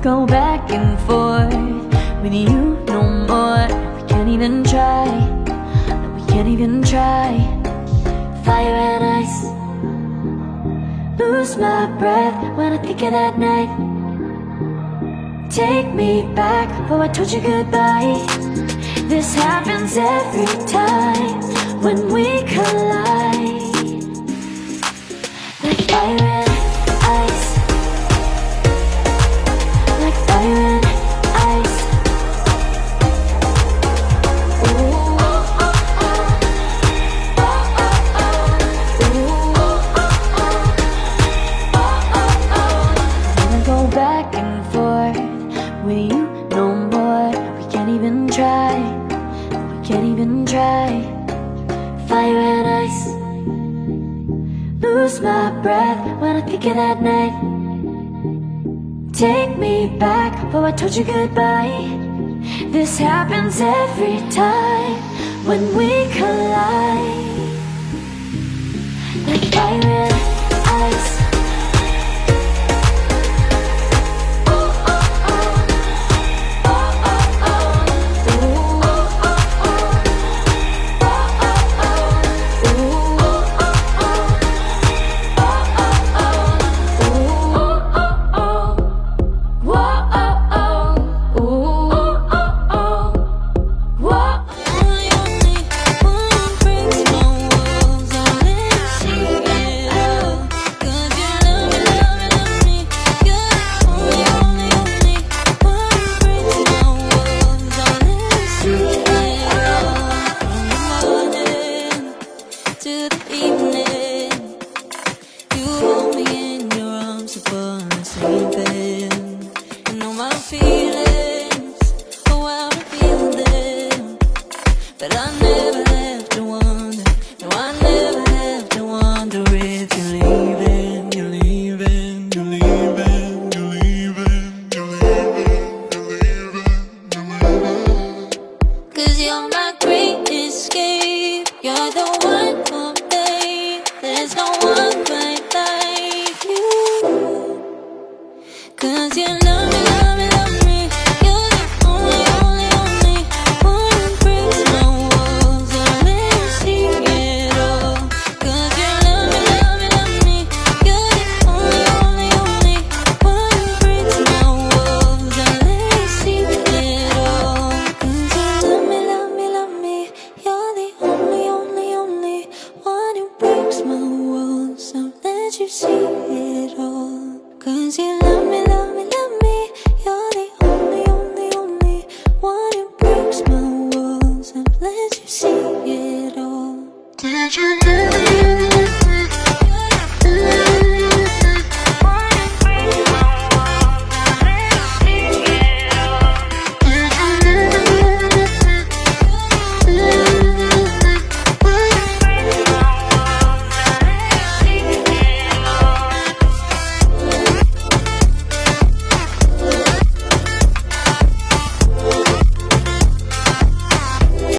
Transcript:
go back and forth with you no more. We can't even try, no, we can't even try. Fire and ice, lose my breath when I think of that night. Take me back, oh I told you goodbye. This happens every time when we collide. Like fire and ice, like fire and ice. Ooh, oh, oh, oh. Oh, oh, oh. Ooh, oh, oh, oh. Oh, oh, oh. Wanna go back and forth with you no more. We can't even try, we can't even try. Fire and ice, lose my breath when I think of that night. Take me back, oh I told you goodbye. This happens every time when we collide. Like fire and ice. But I never have to wonder, no I never have to wonder if you're leaving, you're leaving, you're leaving, you're leaving, you're leaving, you're leaving, you're leaving. 'Cause you're my great escape, you're the one for me, there's no one quite like you. 'Cause you love me, love me, love me, you're the only, only, only one who breaks my walls and let me see it all. 'Cause you love me, love me, love me, you're the only, only, only one who breaks my walls and let me see it all. 'Cause you love me, love me, love me, you're the only, only, only one who breaks my walls and let you see it all. 'Cause you love me, love me, love me, you're the only, only, only one who breaks my walls and lets you see it all. Did you love me?